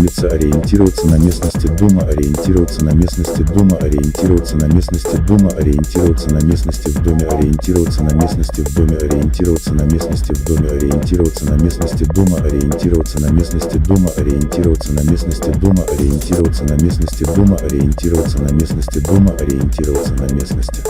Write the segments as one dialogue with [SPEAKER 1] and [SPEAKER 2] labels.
[SPEAKER 1] улице, ориентироваться на местности дома, ориентироваться на местности дома, ориентироваться на местности дома, ориентироваться на местности в доме, ориентироваться на местности в доме, ориентироваться на местности в доме, ориентироваться на местности дома, ориентироваться на местности дома, ориентироваться на местности дома, ориентироваться на местности дома, ориентироваться на местности дома, ориентироваться на местности.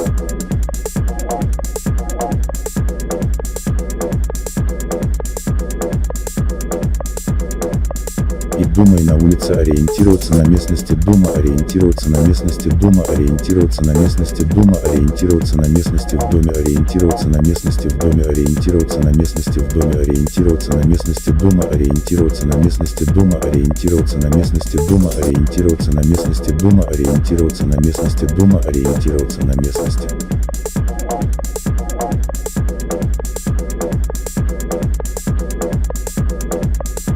[SPEAKER 1] И думай на улице, ориентироваться на местности дома, ориентироваться на местности дома, ориентироваться на местности дома, ориентироваться на местности в доме, ориентироваться на местности в доме, ориентироваться на местности в доме, ориентироваться на местности дома, ориентироваться на местности дома, ориентироваться на местности дома, ориентироваться на местности дома, ориентироваться на местности дома, ориентироваться на местности.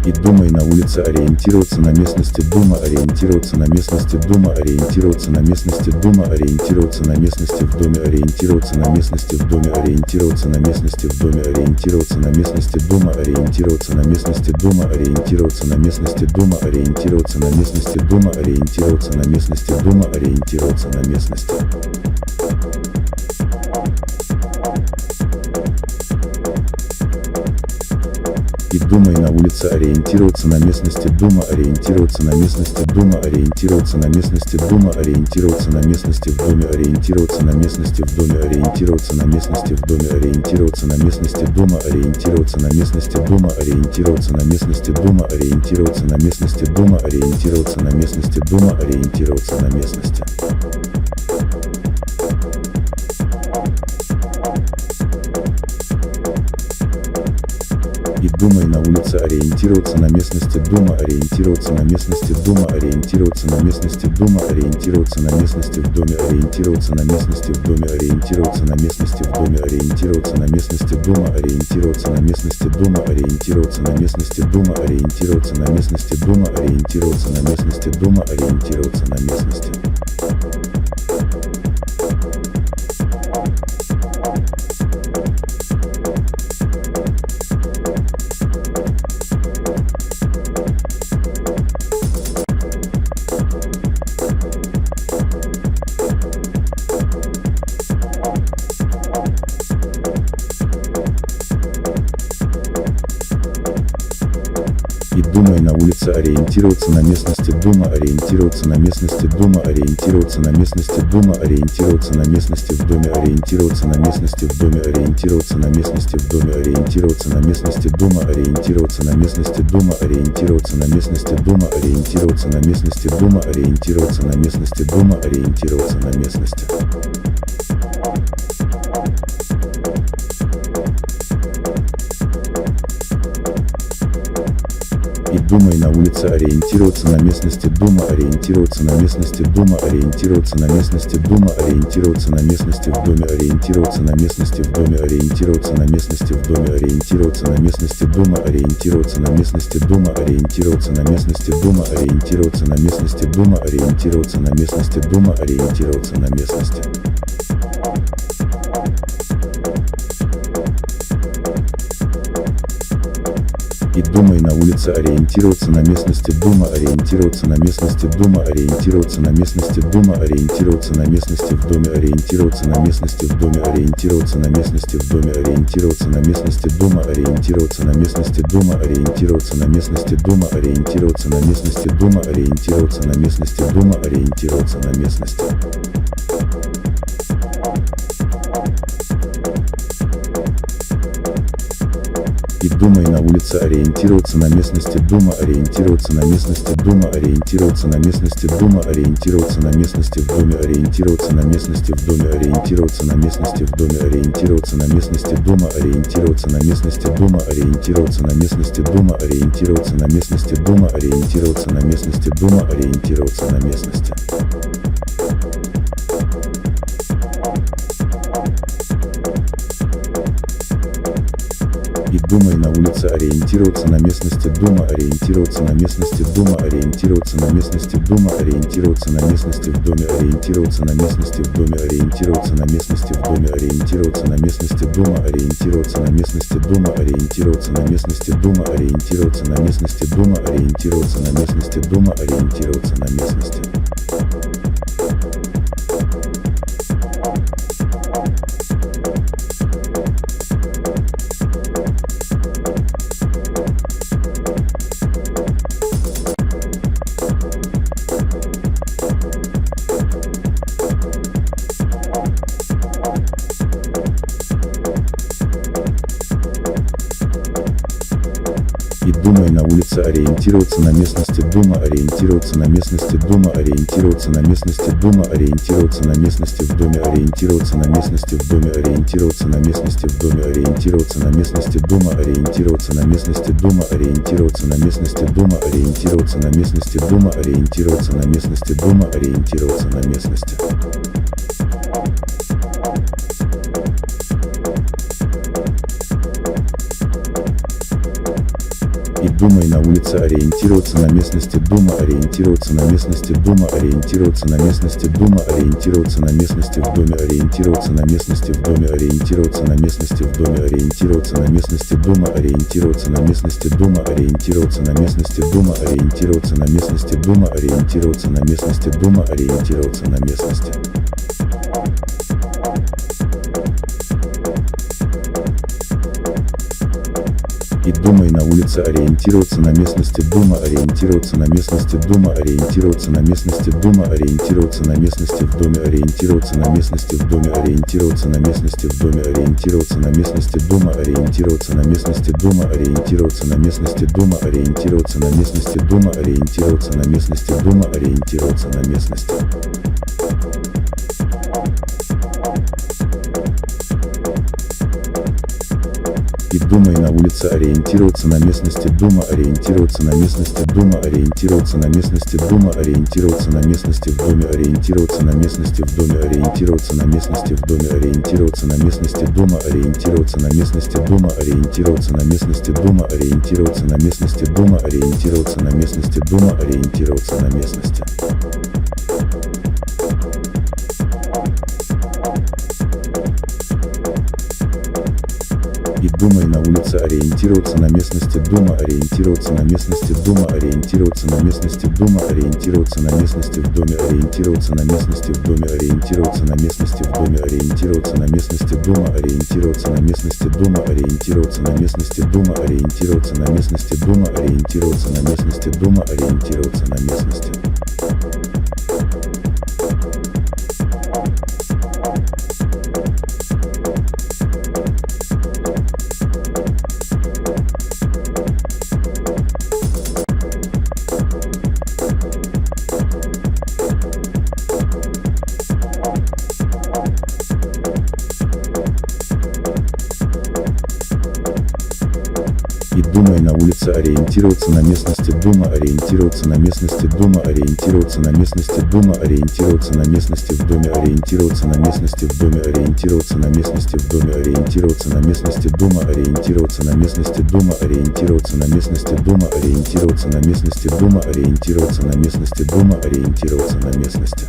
[SPEAKER 1] И думай на улице, ориентироваться на местности дома, ориентироваться на местности дома, ориентироваться на местности дома, ориентироваться на местности в доме, ориентироваться на местности в доме, ориентироваться на местности в доме, ориентироваться на местности дома, ориентироваться на местности дома, ориентироваться на местности дома, ориентироваться на местности дома, ориентироваться на местности дома, ориентироваться на местности. И думай на улице, ориентироваться на местности дома, ориентироваться на местности дома, ориентироваться на местности дома, ориентироваться на местности в доме, ориентироваться на местности в доме, ориентироваться на местности в доме, ориентироваться на местности дома, ориентироваться на местности дома, ориентироваться на местности дома, ориентироваться на местности дома, ориентироваться на местности дома, ориентироваться на местности. И думай на улице, ориентироваться на местности дома, ориентироваться на местности дома, ориентироваться на местности дома, ориентироваться на местности в доме, ориентироваться на местности в доме, ориентироваться на местности в доме, ориентироваться на местности дома, ориентироваться на местности дома, ориентироваться на местности дома, ориентироваться на местности дома, ориентироваться на местности дома, ориентироваться на местности. И думай на улице, ориентироваться на местности дома, ориентироваться на местности дома, ориентироваться на местности дома, ориентироваться на местности в доме, ориентироваться на местности в доме, ориентироваться на местности в доме, ориентироваться на местности дома, ориентироваться на местности дома, ориентироваться на местности дома, ориентироваться на местности дома, ориентироваться на местности дома, ориентироваться на местности. И думай на улице, ориентироваться на местности дома, ориентироваться на местности дома, ориентироваться на местности дома, ориентироваться на местности в доме, ориентироваться на местности в доме, ориентироваться на местности в доме, ориентироваться на местности дома, ориентироваться на местности дома, ориентироваться на местности дома, ориентироваться на местности дома, ориентироваться на местности дома, ориентироваться на местности. И думай на улице, ориентироваться на местности дома, ориентироваться на местности дома, ориентироваться на местности дома, ориентироваться на местности в доме, ориентироваться на местности в доме, ориентироваться на местности в доме, ориентироваться на местности дома, ориентироваться на местности дома, ориентироваться на местности дома, ориентироваться на местности дома, ориентироваться на местности дома, ориентироваться на местности. И думай на улице, ориентироваться на местности дома, ориентироваться на местности дома, ориентироваться на местности дома, ориентироваться на местности в доме, ориентироваться на местности в доме, ориентироваться на местности в доме, ориентироваться на местности дома, ориентироваться на местности дома, ориентироваться на местности дома, ориентироваться на местности дома, ориентироваться на местности дома, ориентироваться на местности. И думай на улице ориентироваться на местности дома ориентироваться на местности дома ориентироваться на местности дома ориентироваться на местности в доме ориентироваться на местности в доме ориентироваться на местности в доме ориентироваться на местности дома ориентироваться на местности дома ориентироваться на местности дома ориентироваться на местности дома ориентироваться на местности дома ориентироваться на местности. И думай на улице ориентироваться на местности дома ориентироваться на местности дома ориентироваться на местности дома ориентироваться на местности в доме ориентироваться на местности в доме ориентироваться на местности в доме ориентироваться на местности дома ориентироваться на местности дома ориентироваться на местности дома ориентироваться на местности дома ориентироваться на местности дома ориентироваться на местности. И думай на улице ориентироваться на местности дома ориентироваться на местности дома ориентироваться на местности дома ориентироваться на местности в доме ориентироваться на местности в доме ориентироваться на местности в доме ориентироваться на местности дома ориентироваться на местности дома ориентироваться на местности дома ориентироваться на местности дома ориентироваться на местности дома ориентироваться на местности. И думай на улице ориентироваться на местности дома ориентироваться на местности дома ориентироваться на местности дома ориентироваться на местности в доме ориентироваться на местности в доме ориентироваться на местности в доме ориентироваться на местности дома ориентироваться на местности дома ориентироваться на местности дома ориентироваться на местности дома ориентироваться на местности дома ориентироваться на местности. И думай на улице ориентироваться на местности дома ориентироваться на местности дома ориентироваться на местности дома ориентироваться на местности в доме ориентироваться на местности в доме ориентироваться на местности в доме ориентироваться на местности дома ориентироваться на местности дома ориентироваться на местности дома ориентироваться на местности дома ориентироваться на местности дома ориентироваться на местности. И думай на улице ориентироваться на местности дома ориентироваться на местности дома ориентироваться на местности дома ориентироваться на местности в доме ориентироваться на местности в доме ориентироваться на местности в доме ориентироваться на местности дома ориентироваться на местности дома ориентироваться на местности дома ориентироваться на местности дома ориентироваться на местности дома ориентироваться на местности. И думай на улице ориентироваться на местности дома ориентироваться на местности дома ориентироваться на местности дома ориентироваться на местности в доме ориентироваться на местности в доме ориентироваться на местности в доме ориентироваться на местности дома ориентироваться на местности дома ориентироваться на местности дома ориентироваться на местности дома ориентироваться на местности дома ориентироваться на местности.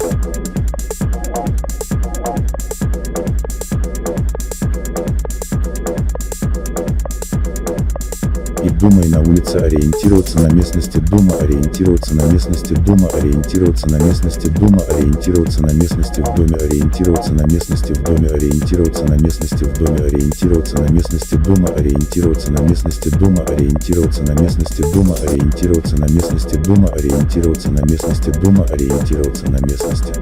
[SPEAKER 1] И думай на улице ориентироваться на местности дома ориентироваться на местности дома ориентироваться на местности дома ориентироваться на местности в доме ориентироваться на местности в доме ориентироваться на местности в доме ориентироваться на местности дома ориентироваться на местности дома ориентироваться на местности дома ориентироваться на местности дома ориентироваться на местности дома ориентироваться на местности.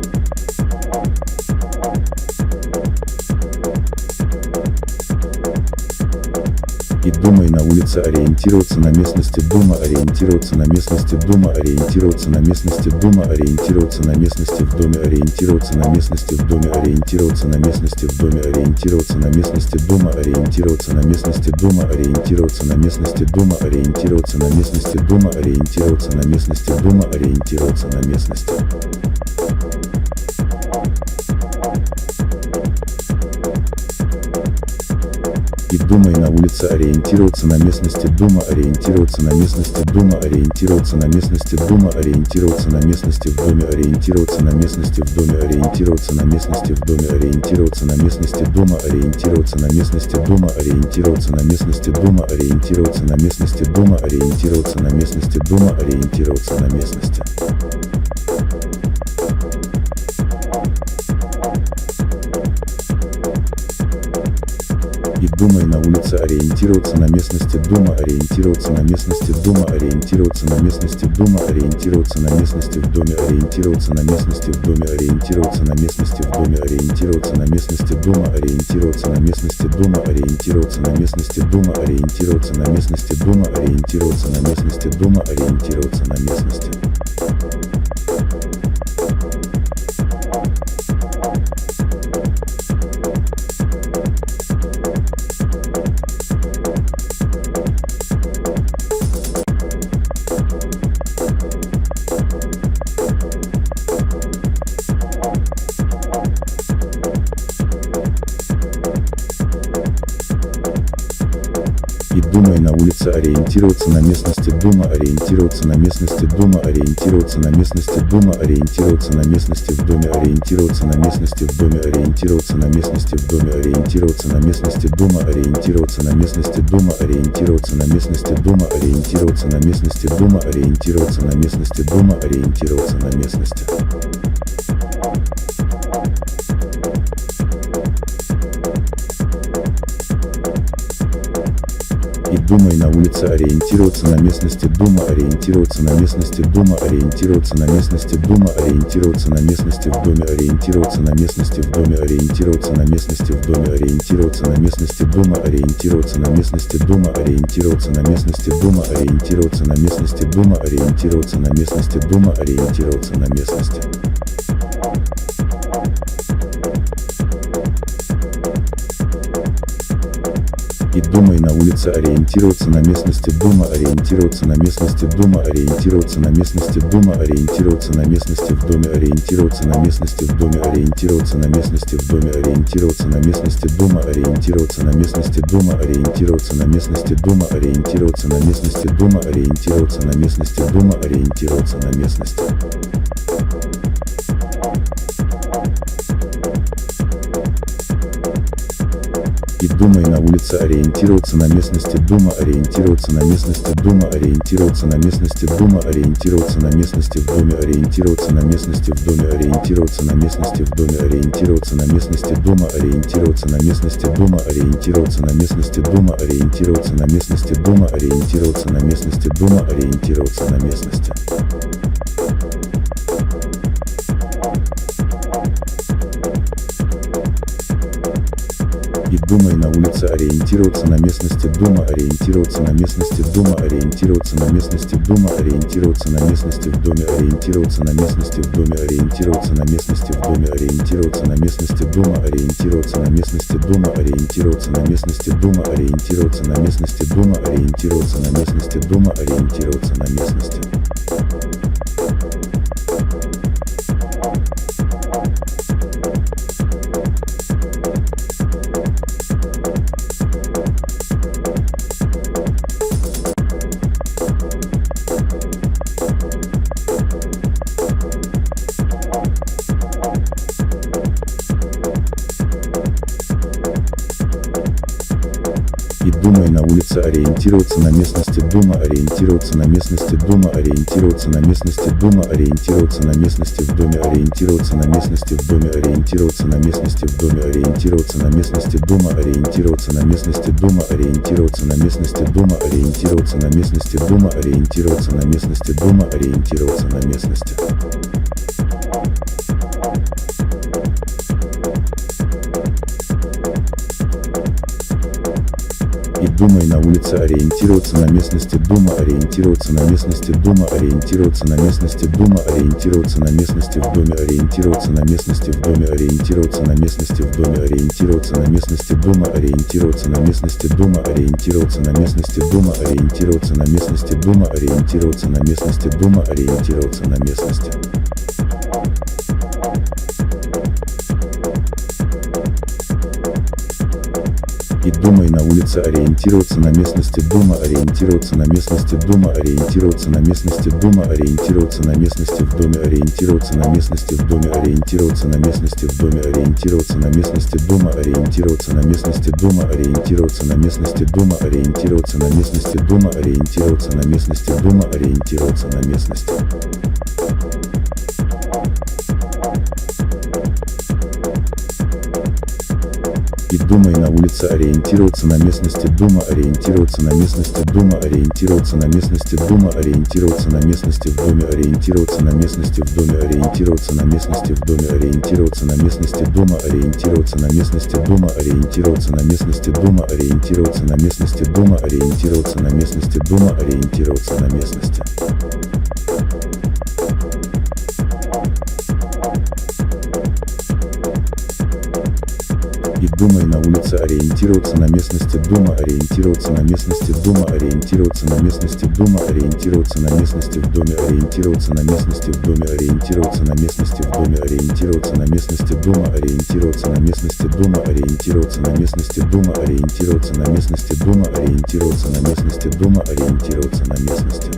[SPEAKER 1] И думай на улице ориентироваться на местности дома ориентироваться на местности дома ориентироваться на местности дома ориентироваться на местности в доме ориентироваться на местности в доме ориентироваться на местности в доме ориентироваться на местности дома ориентироваться на местности дома ориентироваться на местности дома ориентироваться на местности дома ориентироваться на местности дома ориентироваться на местности. И думай на улице ориентироваться на местности дома ориентироваться на местности дома ориентироваться на местности дома ориентироваться на местности в доме ориентироваться на местности в доме ориентироваться на местности в доме ориентироваться на местности дома ориентироваться на местности дома ориентироваться на местности дома ориентироваться на местности дома ориентироваться на местности дома ориентироваться на местности. И думай на улице ориентироваться на местности дома ориентироваться на местности дома ориентироваться на местности дома ориентироваться на местности в доме ориентироваться на местности в доме ориентироваться на местности в доме ориентироваться на местности дома ориентироваться на местности дома ориентироваться на местности дома ориентироваться на местности дома ориентироваться на местности дома ориентироваться на местности. И думай на улице ориентироваться на местности дома ориентироваться на местности дома ориентироваться на местности дома ориентироваться на местности в доме ориентироваться на местности в доме ориентироваться на местности в доме ориентироваться на местности дома ориентироваться на местности дома ориентироваться на местности дома ориентироваться на местности дома ориентироваться на местности дома ориентироваться на местности. И думай на улице ориентироваться на местности дома ориентироваться на местности дома ориентироваться на местности дома ориентироваться на местности в доме ориентироваться на местности в доме ориентироваться на местности в доме ориентироваться на местности дома ориентироваться на местности дома ориентироваться на местности дома ориентироваться на местности дома ориентироваться на местности дома ориентироваться на местности. И думай на улице ориентироваться на местности дома ориентироваться на местности дома ориентироваться на местности дома ориентироваться на местности в доме ориентироваться на местности в доме ориентироваться на местности в доме ориентироваться на местности дома ориентироваться на местности дома ориентироваться на местности дома ориентироваться на местности дома ориентироваться на местности дома ориентироваться на местности. И думай на улице ориентироваться на местности дома ориентироваться на местности дома ориентироваться на местности дома ориентироваться на местности в доме ориентироваться на местности в доме ориентироваться на местности в доме ориентироваться на местности дома ориентироваться на местности дома ориентироваться на местности дома ориентироваться на местности дома ориентироваться на местности дома ориентироваться на местности. И думай на улице ориентироваться на местности дома ориентироваться на местности дома ориентироваться на местности дома ориентироваться на местности в доме ориентироваться на местности в доме ориентироваться на местности в доме ориентироваться на местности дома ориентироваться на местности дома ориентироваться на местности дома ориентироваться на местности дома ориентироваться на местности дома ориентироваться на местности. И думай на улице ориентироваться на местности дома ориентироваться на местности дома ориентироваться на местности дома ориентироваться на местности в доме ориентироваться на местности в доме ориентироваться на местности в доме ориентироваться на местности дома ориентироваться на местности дома ориентироваться на местности дома ориентироваться на местности дома ориентироваться на местности дома ориентироваться на местности. И думай на улице ориентироваться на местности дома ориентироваться на местности дома ориентироваться на местности дома ориентироваться на местности в доме ориентироваться на местности в доме ориентироваться на местности в доме ориентироваться на местности дома ориентироваться на местности дома ориентироваться на местности дома ориентироваться на местности дома ориентироваться на местности дома ориентироваться на местности. И думай на улице ориентироваться на местности дома ориентироваться на местности дома ориентироваться на местности дома ориентироваться на местности в доме ориентироваться на местности в доме ориентироваться на местности в доме ориентироваться на местности дома ориентироваться на местности дома ориентироваться на местности дома ориентироваться на местности дома ориентироваться на местности дома ориентироваться на местности. И думай на улице ориентироваться на местности дома ориентироваться на местности дома ориентироваться на местности дома ориентироваться на местности в доме ориентироваться на местности в доме ориентироваться на местности в доме ориентироваться на местности дома ориентироваться на местности дома ориентироваться на местности дома ориентироваться на местности дома ориентироваться на местности дома ориентироваться на местности. И думай на улице ориентироваться на местности дома ориентироваться на местности дома ориентироваться на местности дома ориентироваться на местности в доме ориентироваться на местности в доме ориентироваться на местности в доме ориентироваться на местности дома ориентироваться на местности дома ориентироваться на местности дома ориентироваться на местности дома ориентироваться на местности дома ориентироваться на местности.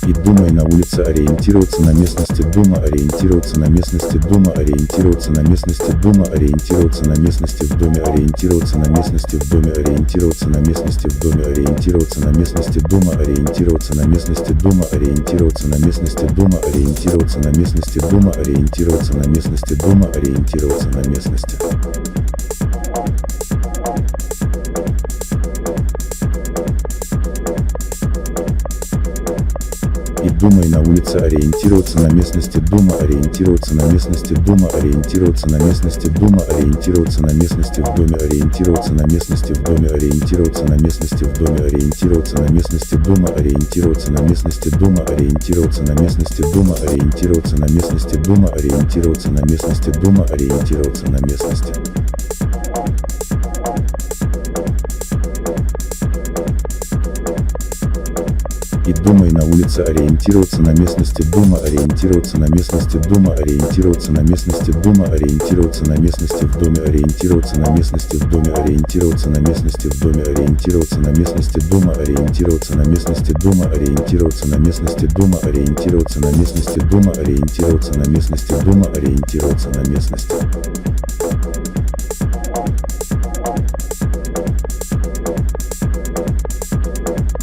[SPEAKER 1] И думай на улице ориентироваться на местности дома ориентироваться на местности дома ориентироваться на местности дома ориентироваться на местности в доме ориентироваться на местности в доме ориентироваться на местности в доме ориентироваться на местности дома ориентироваться на местности дома ориентироваться на местности дома ориентироваться на местности дома ориентироваться на местности дома ориентироваться на местности. И думай на улице ориентироваться на местности дома ориентироваться на местности дома ориентироваться на местности дома ориентироваться на местности в доме ориентироваться на местности в доме ориентироваться на местности в доме ориентироваться на местности дома ориентироваться на местности дома ориентироваться на местности дома ориентироваться на местности дома ориентироваться на местности дома ориентироваться на местности. И думай на улице ориентироваться на местности дома ориентироваться на местности дома ориентироваться на местности дома ориентироваться на местности в доме ориентироваться на местности в доме ориентироваться на местности в доме ориентироваться на местности дома ориентироваться на местности дома ориентироваться на местности дома ориентироваться на местности дома ориентироваться на местности дома ориентироваться на местности.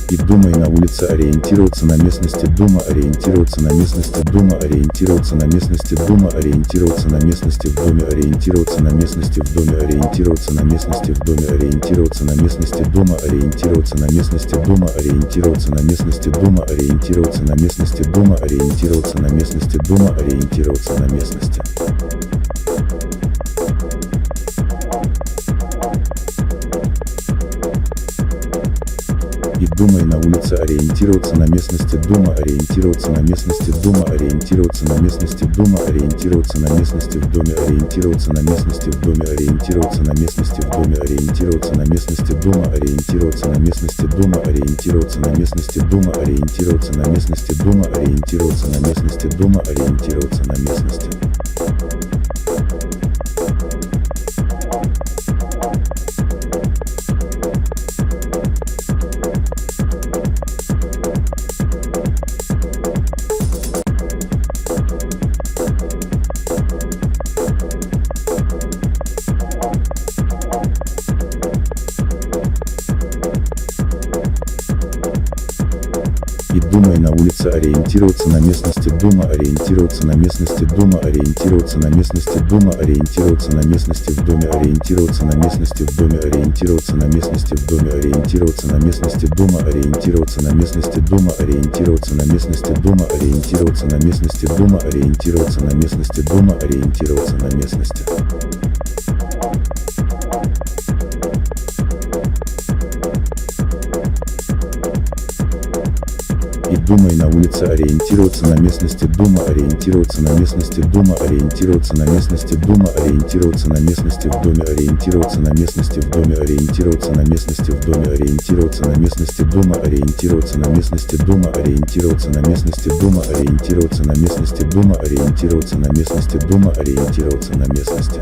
[SPEAKER 1] И думай на улице ориентироваться на местности дома ориентироваться на местности дома ориентироваться на местности дома ориентироваться на местности в доме ориентироваться на местности в доме ориентироваться на местности в доме ориентироваться на местности дома ориентироваться на местности дома ориентироваться на местности дома ориентироваться на местности дома ориентироваться на местности дома ориентироваться на местности. И думай на улице ориентироваться на местности дома ориентироваться на местности дома ориентироваться на местности дома ориентироваться на местности в доме ориентироваться на местности в доме ориентироваться на местности в доме ориентироваться на местности дома ориентироваться на местности дома ориентироваться на местности дома ориентироваться на местности дома ориентироваться на местности дома ориентироваться на местности. И думай на улице ориентироваться на местности дома ориентироваться на местности дома ориентироваться на местности дома ориентироваться на местности в доме ориентироваться на местности в доме ориентироваться на местности в доме ориентироваться на местности дома ориентироваться на местности дома ориентироваться на местности дома ориентироваться на местности дома ориентироваться на местности дома ориентироваться на местности. И думай на улице ориентироваться на местности дома ориентироваться на местности дома ориентироваться на местности дома ориентироваться на местности в доме ориентироваться на местности в доме ориентироваться на местности в доме ориентироваться на местности дома ориентироваться на местности дома ориентироваться на местности дома ориентироваться на местности дома ориентироваться на местности дома ориентироваться на местности.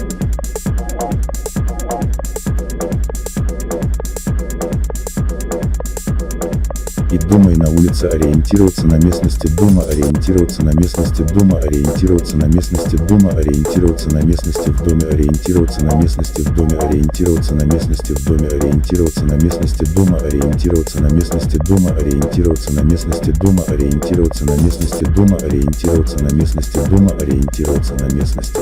[SPEAKER 1] И думай на улице ориентироваться на местности дома ориентироваться на местности дома ориентироваться на местности дома ориентироваться на местности в доме ориентироваться на местности в доме ориентироваться на местности в доме ориентироваться на местности дома ориентироваться на местности дома ориентироваться на местности дома ориентироваться на местности дома ориентироваться на местности дома ориентироваться на местности.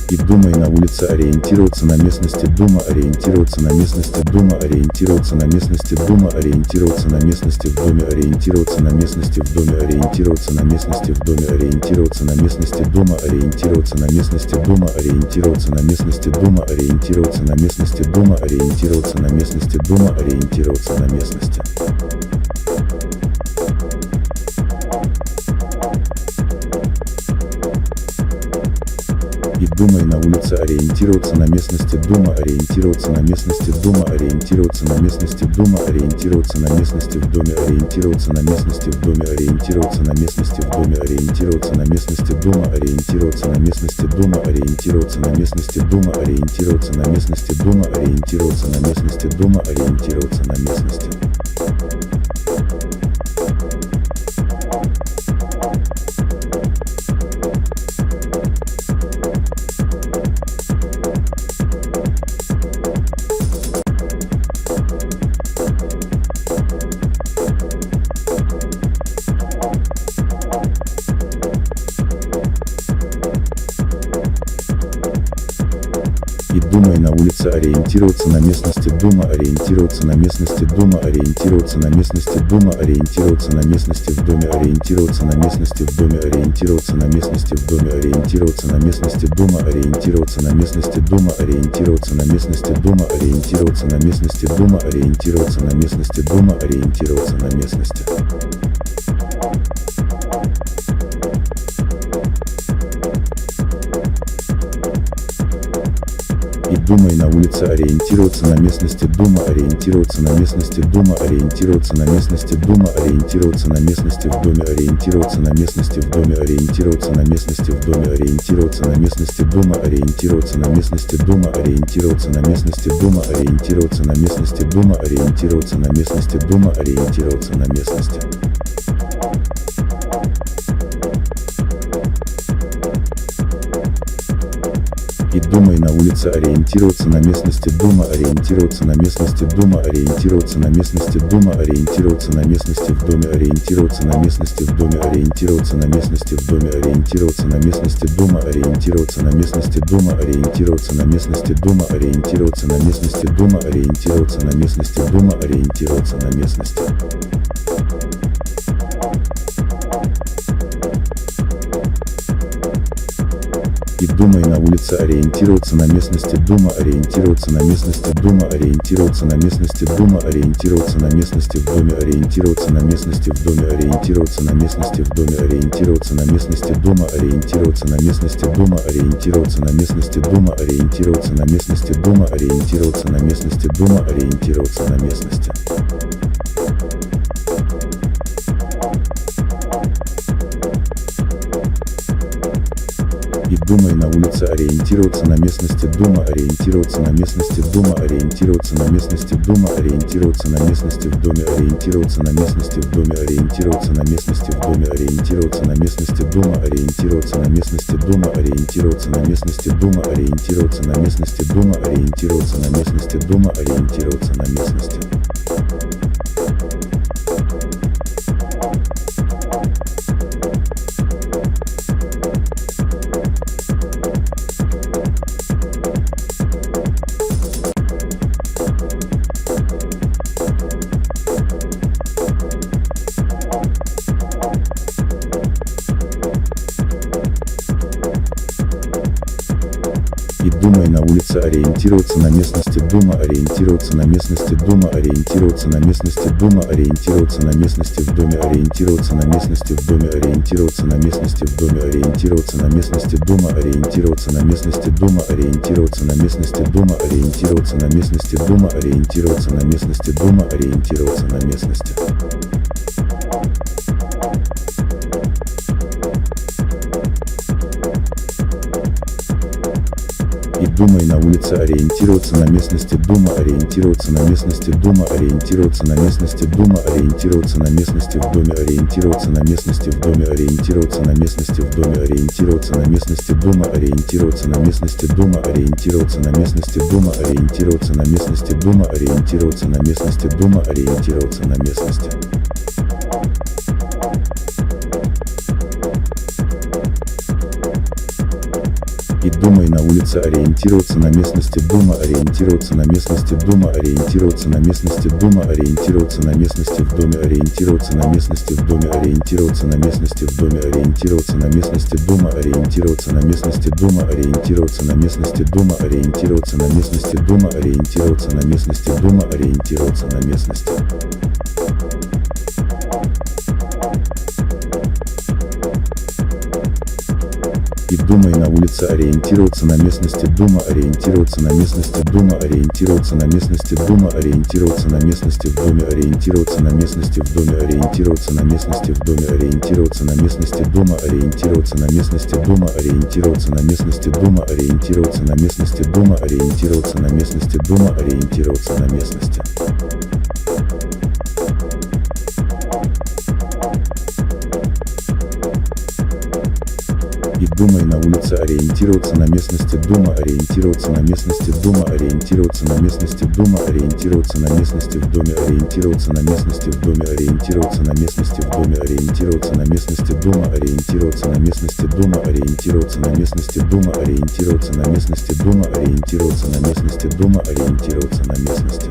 [SPEAKER 1] И думай на улице ориентироваться на местности дома ориентироваться на местности дома ориентироваться на местности дома ориентироваться на местности в доме ориентироваться на местности в доме ориентироваться на местности в доме ориентироваться на местности дома ориентироваться на местности дома ориентироваться на местности дома ориентироваться на местности дома ориентироваться на местности дома ориентироваться на местности. И думай на улице ориентироваться на местности дома ориентироваться на местности дома ориентироваться на местности дома ориентироваться на местности в доме ориентироваться на местности в доме ориентироваться на местности в доме ориентироваться на местности дома ориентироваться на местности дома ориентироваться на местности дома ориентироваться на местности дома ориентироваться на местности дома ориентироваться на местности. И думай на улице ориентироваться на местности дома ориентироваться на местности дома ориентироваться на местности дома ориентироваться на местности в доме ориентироваться на местности в доме ориентироваться на местности в доме ориентироваться на местности дома ориентироваться на местности дома ориентироваться на местности дома ориентироваться на местности дома ориентироваться на местности дома ориентироваться на местности. И думай на улице ориентироваться на местности дома ориентироваться на местности дома ориентироваться на местности дома ориентироваться на местности в доме ориентироваться на местности в доме ориентироваться на местности в доме ориентироваться на местности дома ориентироваться на местности дома ориентироваться на местности дома ориентироваться на местности дома ориентироваться на местности дома ориентироваться на местности. И думай на улице ориентироваться на местности дома ориентироваться на местности дома ориентироваться на местности дома ориентироваться на местности в доме ориентироваться на местности в доме ориентироваться на местности в доме ориентироваться на местности дома ориентироваться на местности дома ориентироваться на местности дома ориентироваться на местности дома ориентироваться на местности дома ориентироваться на местности. И думай на улице ориентироваться на местности дома ориентироваться на местности дома ориентироваться на местности дома ориентироваться на местности в доме ориентироваться на местности в доме ориентироваться на местности в доме ориентироваться на местности дома ориентироваться на местности дома ориентироваться на местности дома ориентироваться на местности дома ориентироваться на местности дома ориентироваться на местности. И думай на улице ориентироваться на местности дома ориентироваться на местности дома ориентироваться на местности дома ориентироваться на местности в доме ориентироваться на местности в доме ориентироваться на местности в доме ориентироваться на местности дома ориентироваться на местности дома ориентироваться на местности дома ориентироваться на местности дома ориентироваться на местности дома ориентироваться на местности. И думай на улице ориентироваться на местности дома ориентироваться на местности дома ориентироваться на местности дома ориентироваться на местности в доме ориентироваться на местности в доме ориентироваться на местности в доме ориентироваться на местности дома ориентироваться на местности дома ориентироваться на местности дома ориентироваться на местности дома ориентироваться на местности дома ориентироваться на местности. И думай на улице ориентироваться на местности дома ориентироваться на местности дома ориентироваться на местности дома ориентироваться на местности в доме ориентироваться на местности в доме ориентироваться на местности в доме ориентироваться на местности дома ориентироваться на местности дома ориентироваться на местности дома ориентироваться на местности дома ориентироваться на местности дома ориентироваться на местности. И думай на улице ориентироваться на местности дома ориентироваться на местности дома ориентироваться на местности дома ориентироваться на местности в доме ориентироваться на местности в доме ориентироваться на местности в доме ориентироваться на местности дома ориентироваться на местности дома ориентироваться на местности дома ориентироваться на местности дома ориентироваться на местности дома ориентироваться на местности. И думай на улице ориентироваться на местности дома ориентироваться на местности дома ориентироваться на местности дома ориентироваться на местности в доме ориентироваться на местности в доме ориентироваться на местности в доме ориентироваться на местности дома ориентироваться на местности дома ориентироваться на местности дома ориентироваться на местности дома ориентироваться на местности дома ориентироваться на местности. И думай на улице ориентироваться на местности дома ориентироваться на местности дома ориентироваться на местности дома ориентироваться на местности в доме ориентироваться на местности в доме ориентироваться на местности в доме ориентироваться на местности дома ориентироваться на местности дома ориентироваться на местности дома ориентироваться на местности дома ориентироваться на местности дома ориентироваться на местности.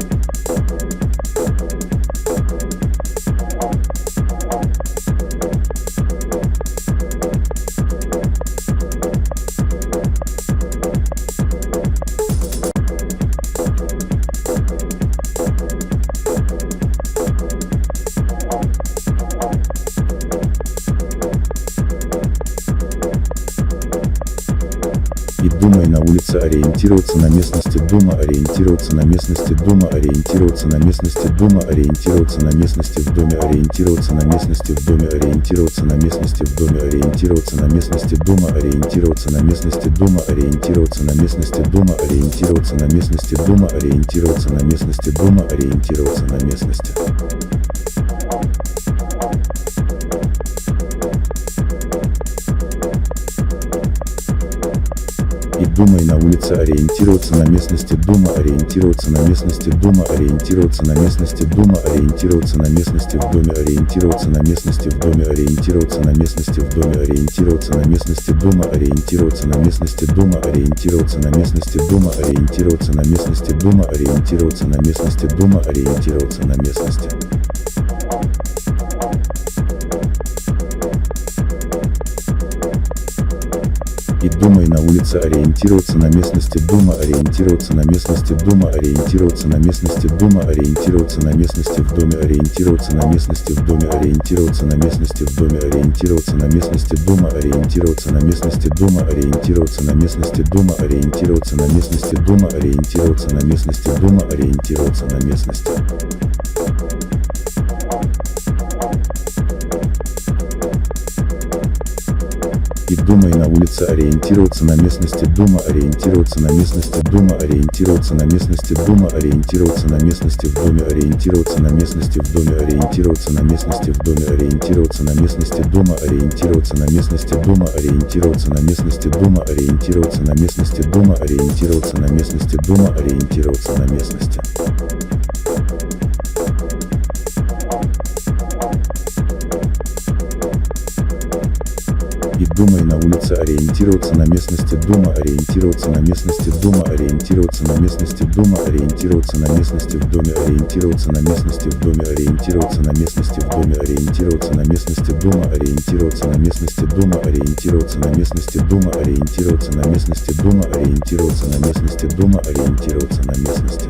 [SPEAKER 1] И думай на улице ориентироваться на местности дома ориентироваться на местности дома ориентироваться на местности дома ориентироваться на местности в доме ориентироваться на местности в доме ориентироваться на местности в доме ориентироваться на местности дома ориентироваться на местности дома ориентироваться на местности дома ориентироваться на местности дома ориентироваться на местности дома ориентироваться на местности. И думай на улице ориентироваться на местности дома ориентироваться на местности дома ориентироваться на местности дома ориентироваться на местности в доме ориентироваться на местности в доме ориентироваться на местности в доме ориентироваться на местности дома ориентироваться на местности дома ориентироваться на местности дома ориентироваться на местности дома ориентироваться на местности дома ориентироваться на местности. И думай на улице ориентироваться на местности дома ориентироваться на местности дома ориентироваться на местности дома ориентироваться на местности в доме ориентироваться на местности в доме ориентироваться на местности в доме ориентироваться на местности дома ориентироваться на местности дома ориентироваться на местности дома ориентироваться на местности дома ориентироваться на местности дома ориентироваться на местности. И думай на улице ориентироваться на местности дома ориентироваться на местности дома ориентироваться на местности дома ориентироваться на местности в доме ориентироваться на местности в доме ориентироваться на местности в доме ориентироваться на местности дома ориентироваться на местности дома ориентироваться на местности дома ориентироваться на местности дома ориентироваться на местности дома ориентироваться на местности. И думай на улице ориентироваться на местности дома ориентироваться на местности дома ориентироваться на местности дома ориентироваться на местности в доме ориентироваться на местности в доме ориентироваться на местности в доме ориентироваться на местности дома ориентироваться на местности дома ориентироваться на местности дома ориентироваться на местности дома ориентироваться на местности дома ориентироваться на местности.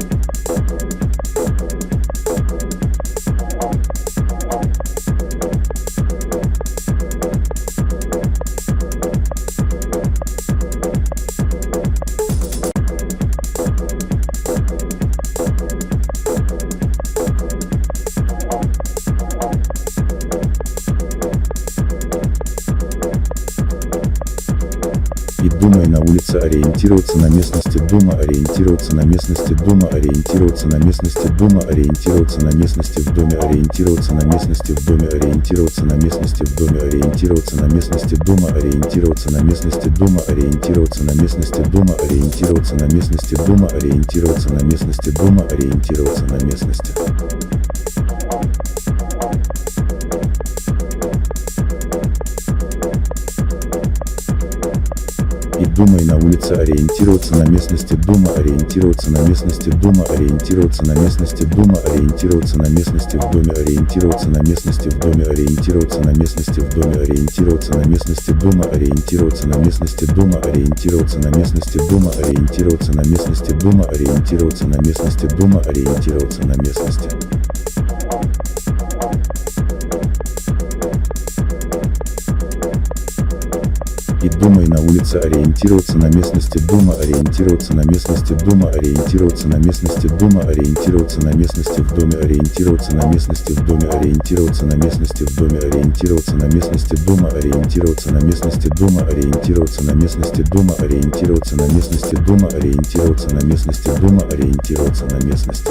[SPEAKER 1] И думай на улице ориентироваться на местности дома ориентироваться на местности дома ориентироваться на местности дома ориентироваться на местности в доме ориентироваться на местности в доме ориентироваться на местности в доме ориентироваться на местности дома ориентироваться на местности дома ориентироваться на местности дома ориентироваться на местности дома ориентироваться на местности дома ориентироваться на местности. И думай на улице ориентироваться на местности дома ориентироваться на местности дома ориентироваться на местности дома ориентироваться на местности в доме ориентироваться на местности в доме ориентироваться на местности в доме ориентироваться на местности дома ориентироваться на местности дома ориентироваться на местности дома ориентироваться на местности дома ориентироваться на местности дома ориентироваться на местности. И думай на улице ориентироваться на местности дома ориентироваться на местности дома ориентироваться на местности дома ориентироваться на местности в доме ориентироваться на местности в доме ориентироваться на местности в доме ориентироваться на местности дома ориентироваться на местности дома ориентироваться на местности дома ориентироваться на местности дома ориентироваться на местности дома ориентироваться на местности.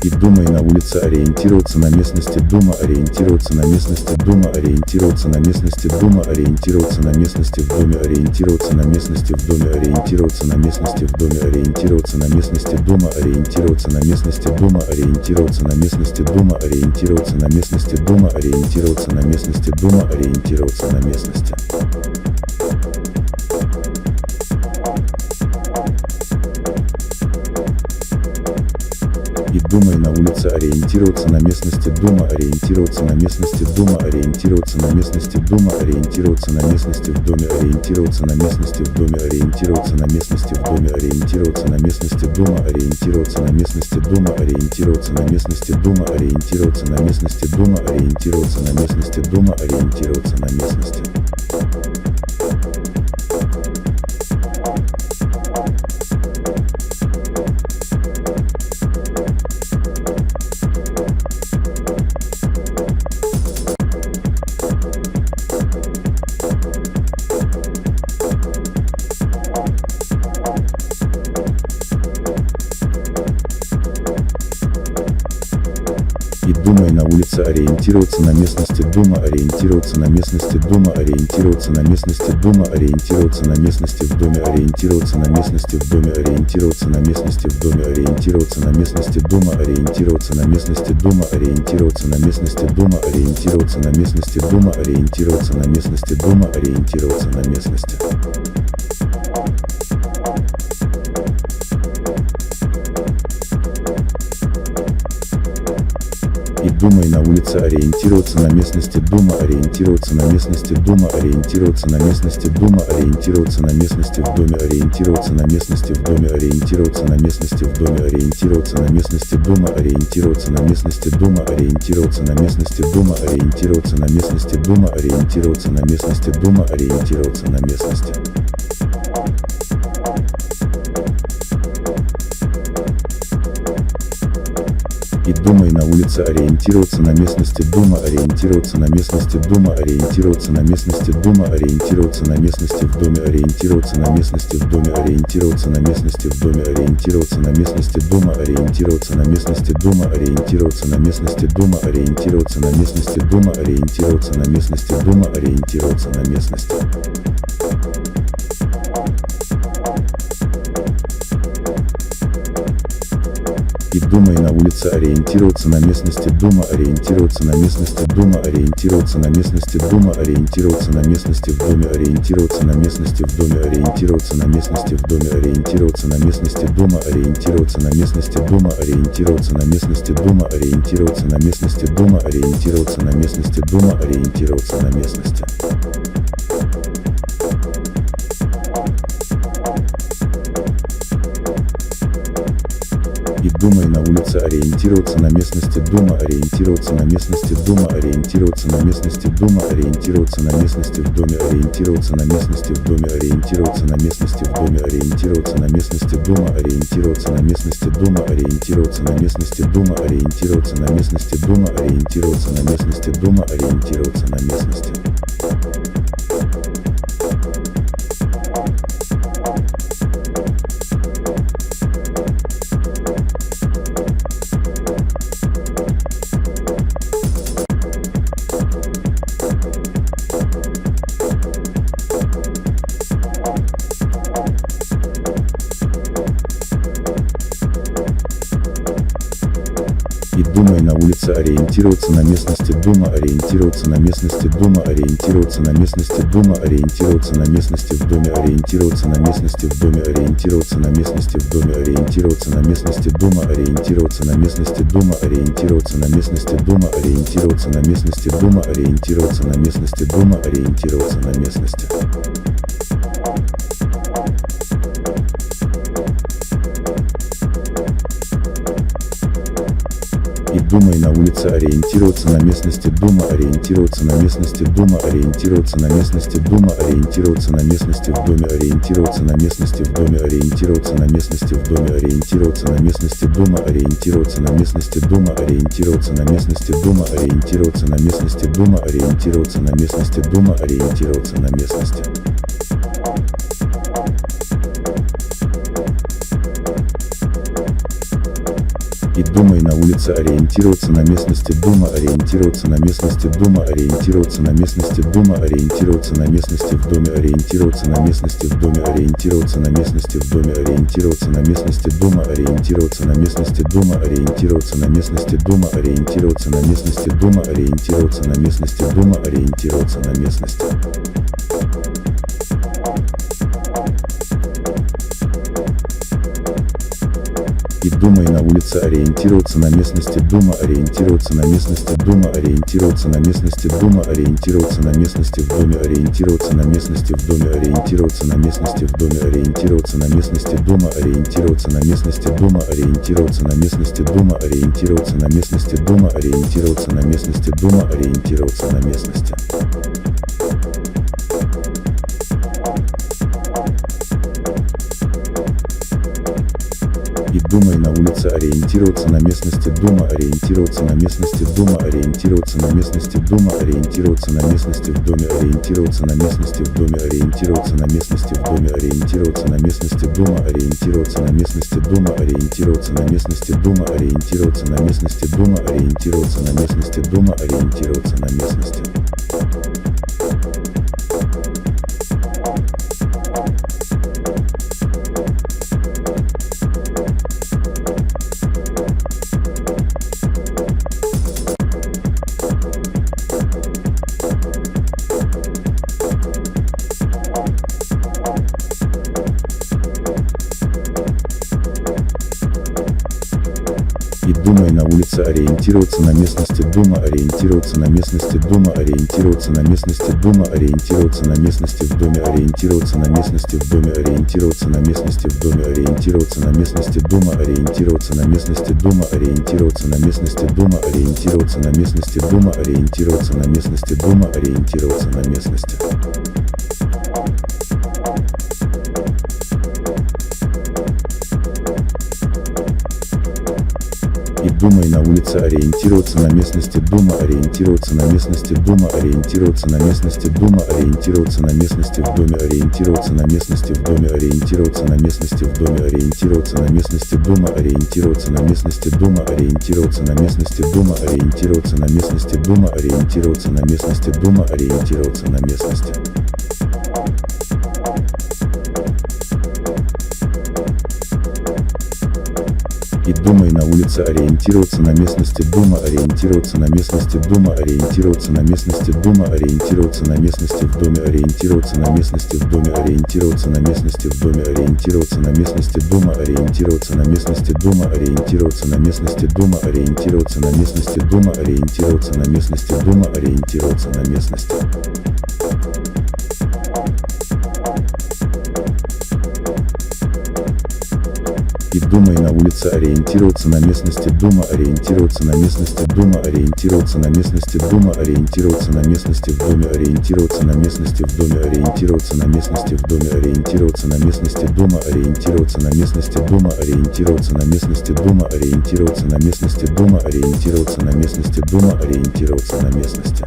[SPEAKER 1] И думай на улице ориентироваться на местности дома ориентироваться на местности дома ориентироваться на местности дома ориентироваться на местности в доме ориентироваться на местности в доме ориентироваться на местности в доме ориентироваться на местности дома ориентироваться на местности дома ориентироваться на местности дома ориентироваться на местности дома ориентироваться на местности дома ориентироваться на местности. И думай на улице ориентироваться на местности дома ориентироваться на местности дома ориентироваться на местности дома ориентироваться на местности в доме ориентироваться на местности в доме ориентироваться на местности в доме ориентироваться на местности дома ориентироваться на местности дома ориентироваться на местности дома ориентироваться на местности дома ориентироваться на местности дома ориентироваться на местности. И думай на улице ориентироваться на местности дома ориентироваться на местности дома ориентироваться на местности дома ориентироваться на местности в доме ориентироваться на местности в доме ориентироваться на местности в доме ориентироваться на местности дома ориентироваться на местности дома ориентироваться на местности дома ориентироваться на местности дома ориентироваться на местности дома ориентироваться на местности. И думай на улице ориентироваться на местности дома ориентироваться на местности дома ориентироваться на местности дома ориентироваться на местности в доме ориентироваться на местности в доме ориентироваться на местности в доме ориентироваться на местности дома ориентироваться на местности дома ориентироваться на местности дома ориентироваться на местности дома ориентироваться на местности дома ориентироваться на местности. И думай на улице ориентироваться на местности дома ориентироваться на местности дома ориентироваться на местности дома ориентироваться на местности в доме ориентироваться на местности в доме ориентироваться на местности в доме ориентироваться на местности дома ориентироваться на местности дома ориентироваться на местности дома ориентироваться на местности дома ориентироваться на местности дома ориентироваться на местности. И думай на улице ориентироваться на местности дома ориентироваться на местности дома ориентироваться на местности дома ориентироваться на местности в доме ориентироваться на местности в доме ориентироваться на местности в доме ориентироваться на местности дома ориентироваться на местности дома ориентироваться на местности дома ориентироваться на местности дома ориентироваться на местности дома ориентироваться на местности. И думай на улице ориентироваться на местности дома ориентироваться на местности дома ориентироваться на местности дома ориентироваться на местности в доме ориентироваться на местности в доме ориентироваться на местности в доме ориентироваться на местности дома ориентироваться на местности дома ориентироваться на местности дома ориентироваться на местности дома ориентироваться на местности дома ориентироваться на местности. И думай на улице ориентироваться на местности дома ориентироваться на местности дома ориентироваться на местности дома ориентироваться на местности в доме ориентироваться на местности в доме ориентироваться на местности в доме ориентироваться на местности дома ориентироваться на местности дома ориентироваться на местности дома ориентироваться на местности дома ориентироваться на местности дома ориентироваться на местности. И думай на улице ориентироваться на местности дома ориентироваться на местности дома ориентироваться на местности дома ориентироваться на местности в доме ориентироваться на местности в доме ориентироваться на местности в доме ориентироваться на местности дома ориентироваться на местности дома ориентироваться на местности дома ориентироваться на местности дома ориентироваться на местности дома ориентироваться на местности. И думай на улице ориентироваться на местности дома ориентироваться на местности дома ориентироваться на местности дома ориентироваться на местности в доме ориентироваться на местности в доме ориентироваться на местности в доме ориентироваться на местности дома ориентироваться на местности дома ориентироваться на местности дома ориентироваться на местности дома ориентироваться на местности дома ориентироваться на местности. И думай на улице ориентироваться на местности дома ориентироваться на местности дома ориентироваться на местности дома ориентироваться на местности в доме ориентироваться на местности в доме ориентироваться на местности в доме ориентироваться на местности дома ориентироваться на местности дома ориентироваться на местности дома ориентироваться на местности дома ориентироваться на местности дома ориентироваться на местности. И думай на улице ориентироваться на местности дома ориентироваться на местности дома ориентироваться на местности дома ориентироваться на местности в доме ориентироваться на местности в доме ориентироваться на местности в доме ориентироваться на местности дома ориентироваться на местности дома ориентироваться на местности дома ориентироваться на местности дома ориентироваться на местности дома ориентироваться на местности. И думай на улице ориентироваться на местности дома ориентироваться на местности дома ориентироваться на местности дома ориентироваться на местности в доме ориентироваться на местности в доме ориентироваться на местности в доме ориентироваться на местности дома ориентироваться на местности дома ориентироваться на местности дома ориентироваться на местности дома ориентироваться на местности дома ориентироваться на местности. И думай на улице ориентироваться на местности дома ориентироваться на местности дома ориентироваться на местности дома ориентироваться на местности в доме ориентироваться на местности в доме ориентироваться на местности в доме ориентироваться на местности дома ориентироваться на местности дома ориентироваться на местности дома ориентироваться на местности дома ориентироваться на местности дома ориентироваться на местности. И думай на улице ориентироваться на местности дома ориентироваться на местности дома ориентироваться на местности дома ориентироваться на местности в доме ориентироваться на местности в доме ориентироваться на местности в доме ориентироваться на местности дома ориентироваться на местности дома ориентироваться на местности дома ориентироваться на местности дома ориентироваться на местности дома ориентироваться на местности. И думай на улице ориентироваться на местности дома ориентироваться на местности дома ориентироваться на местности дома ориентироваться на местности в доме ориентироваться на местности в доме ориентироваться на местности в доме ориентироваться на местности дома ориентироваться на местности дома ориентироваться на местности дома ориентироваться на местности дома ориентироваться на местности дома ориентироваться на местности.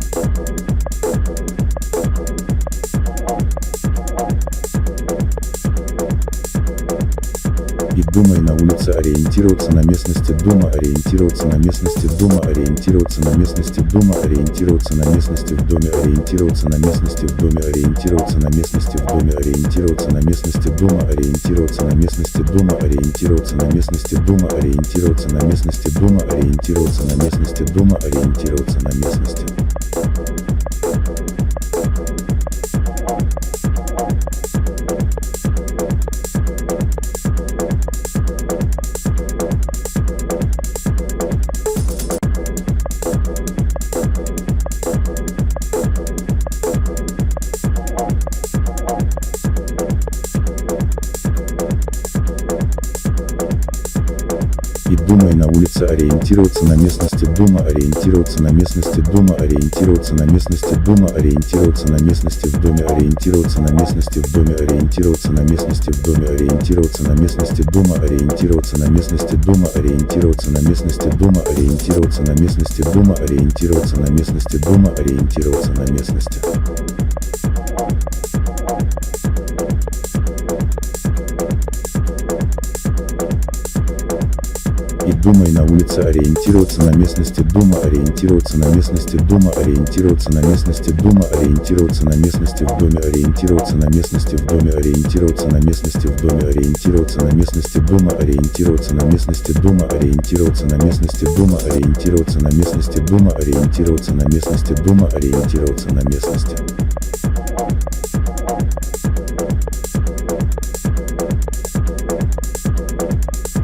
[SPEAKER 1] И думай на улице ориентироваться на местности дома ориентироваться на местности дома ориентироваться на местности дома ориентироваться на местности в доме ориентироваться на местности в доме ориентироваться на местности в доме ориентироваться на местности дома ориентироваться на местности дома ориентироваться на местности дома ориентироваться на местности дома ориентироваться на местности дома ориентироваться на местности. И думай на улице ориентироваться на местности дома ориентироваться на местности дома ориентироваться на местности дома ориентироваться на местности в доме ориентироваться на местности в доме ориентироваться на местности в доме ориентироваться на местности дома ориентироваться на местности дома ориентироваться на местности дома ориентироваться на местности дома ориентироваться на местности дома ориентироваться на местности. И думай на улице ориентироваться на местности дома ориентироваться на местности дома ориентироваться на местности дома ориентироваться на местности в доме ориентироваться на местности в доме ориентироваться на местности в доме ориентироваться на местности дома ориентироваться на местности дома ориентироваться на местности дома ориентироваться на местности дома ориентироваться на местности дома ориентироваться на местности.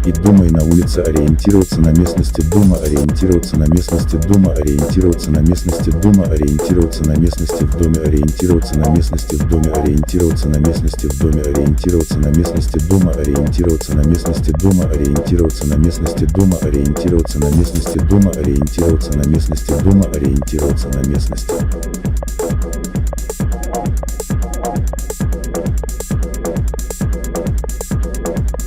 [SPEAKER 1] И думай на улице ориентироваться на местности дома ориентироваться на местности дома ориентироваться на местности дома ориентироваться на местности в доме ориентироваться на местности в доме ориентироваться на местности в доме ориентироваться на местности дома ориентироваться на местности дома ориентироваться на местности дома ориентироваться на местности дома ориентироваться на местности дома ориентироваться на местности.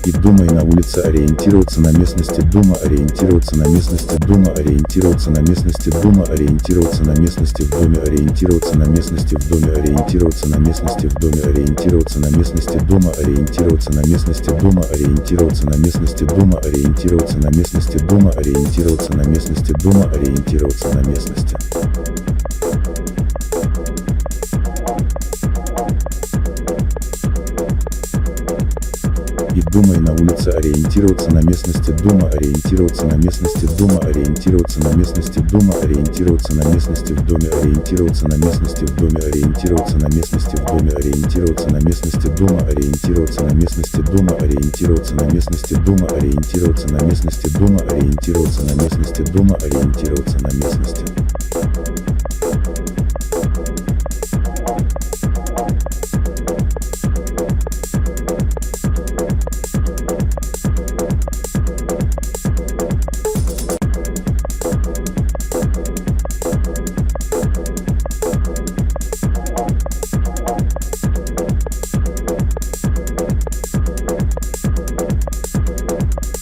[SPEAKER 1] И думай на улице ориентироваться на местности дома ориентироваться на местности дома ориентироваться на местности дома ориентироваться на местности в доме ориентироваться на местности в доме ориентироваться на местности в доме ориентироваться на местности дома ориентироваться на местности дома ориентироваться на местности дома ориентироваться на местности дома ориентироваться на местности дома ориентироваться на местности. И думай на улице ориентироваться на местности дома ориентироваться на местности дома ориентироваться на местности дома ориентироваться на местности в доме ориентироваться на местности в доме ориентироваться на местности в доме ориентироваться на местности дома ориентироваться на местности дома ориентироваться на местности дома ориентироваться на местности дома ориентироваться на местности дома ориентироваться на местности.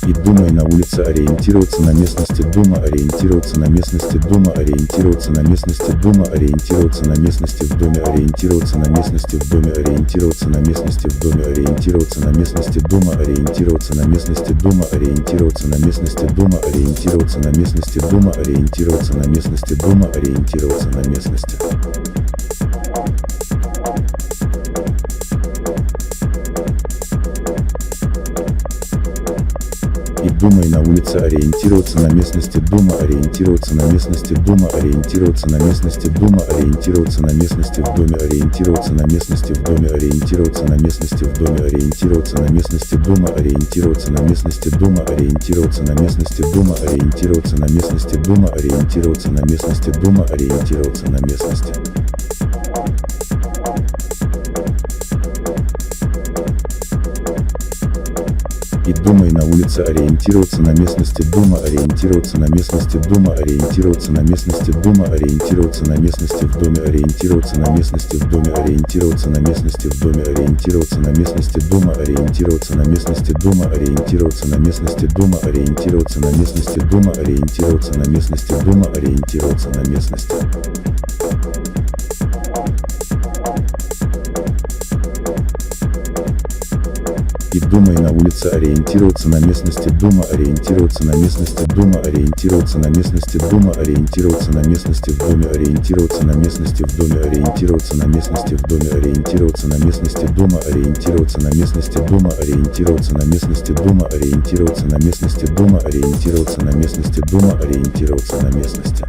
[SPEAKER 1] И думай на улице ориентироваться на местности дома ориентироваться на местности дома ориентироваться на местности дома ориентироваться на местности в доме ориентироваться на местности в доме ориентироваться на местности в доме ориентироваться на местности дома ориентироваться на местности дома ориентироваться на местности дома ориентироваться на местности дома ориентироваться на местности дома ориентироваться на местности. И думай на улице ориентироваться на местности дома ориентироваться на местности дома ориентироваться на местности дома ориентироваться на местности в доме ориентироваться на местности в доме ориентироваться на местности в доме ориентироваться на местности дома ориентироваться на местности дома ориентироваться на местности дома ориентироваться на местности дома ориентироваться на местности дома ориентироваться на местности. И думай на улице ориентироваться на местности дома ориентироваться на местности дома ориентироваться на местности дома ориентироваться на местности в доме ориентироваться на местности в доме ориентироваться на местности в доме ориентироваться на местности дома ориентироваться на местности дома ориентироваться на местности дома ориентироваться на местности дома ориентироваться на местности дома ориентироваться на местности. И думай на улице ориентироваться на местности дома ориентироваться на местности дома ориентироваться на местности дома ориентироваться на местности в доме ориентироваться на местности в доме ориентироваться на местности в доме ориентироваться на местности дома ориентироваться на местности дома ориентироваться на местности дома ориентироваться на местности дома ориентироваться на местности дома ориентироваться на местности.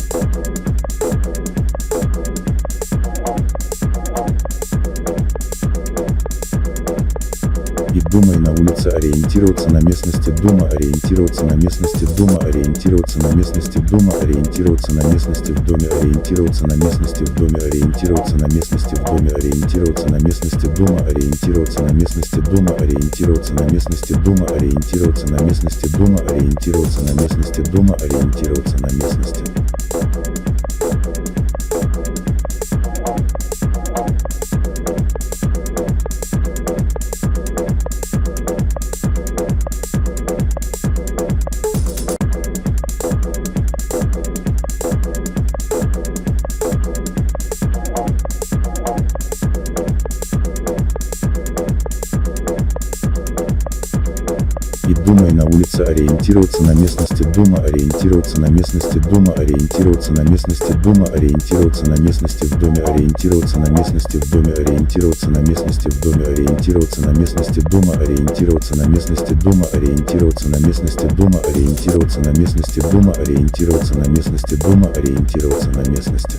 [SPEAKER 1] И думай на улице ориентироваться на местности дома ориентироваться на местности дома ориентироваться на местности дома ориентироваться на местности в доме ориентироваться на местности в доме ориентироваться на местности в доме ориентироваться на местности дома ориентироваться на местности дома ориентироваться на местности дома ориентироваться на местности дома ориентироваться на местности дома ориентироваться на местности. И думай на улице ориентироваться на местности дома ориентироваться на местности дома ориентироваться на местности дома ориентироваться на местности в доме ориентироваться на местности в доме ориентироваться на местности в доме ориентироваться на местности дома ориентироваться на местности дома ориентироваться на местности дома ориентироваться на местности дома ориентироваться на местности дома ориентироваться на местности.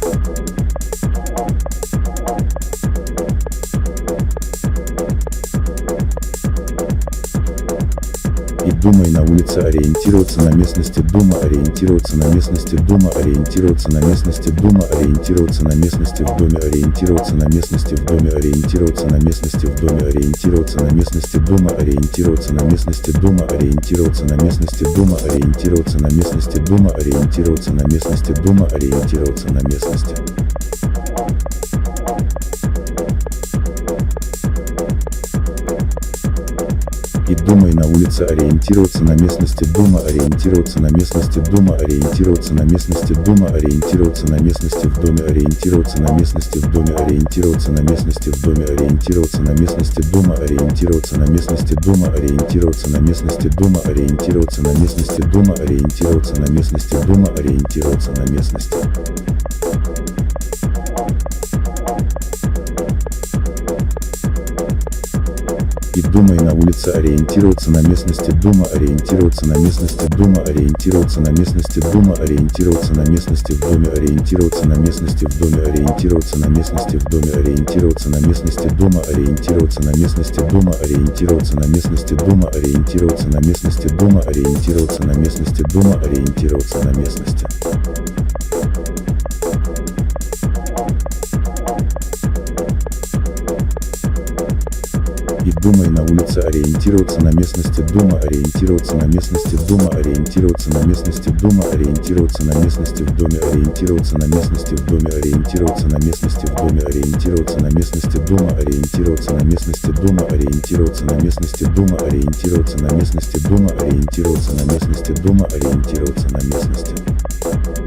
[SPEAKER 1] И думай на улице ориентироваться на местности дома ориентироваться на местности дома ориентироваться на местности дома ориентироваться на местности в доме ориентироваться на местности в доме ориентироваться на местности в доме ориентироваться на местности дома ориентироваться на местности дома ориентироваться на местности дома ориентироваться на местности дома ориентироваться на местности дома ориентироваться на местности. И думай на улице ориентироваться на местности дома ориентироваться на местности дома ориентироваться на местности дома ориентироваться на местности в доме ориентироваться на местности в доме ориентироваться на местности в доме ориентироваться на местности дома ориентироваться на местности дома ориентироваться на местности дома ориентироваться на местности дома ориентироваться на местности дома ориентироваться на местности. И думай на улице ориентироваться на местности дома ориентироваться на местности дома ориентироваться на местности дома ориентироваться на местности в доме ориентироваться на местности в доме ориентироваться на местности в доме ориентироваться на местности дома ориентироваться на местности дома ориентироваться на местности дома ориентироваться на местности дома ориентироваться на местности дома ориентироваться на местности. И думай на улице ориентироваться на местности дома ориентироваться на местности дома ориентироваться на местности дома ориентироваться на местности в доме ориентироваться на местности в доме ориентироваться на местности в доме ориентироваться на местности дома ориентироваться на местности дома ориентироваться на местности дома ориентироваться на местности дома ориентироваться на местности дома ориентироваться на местности.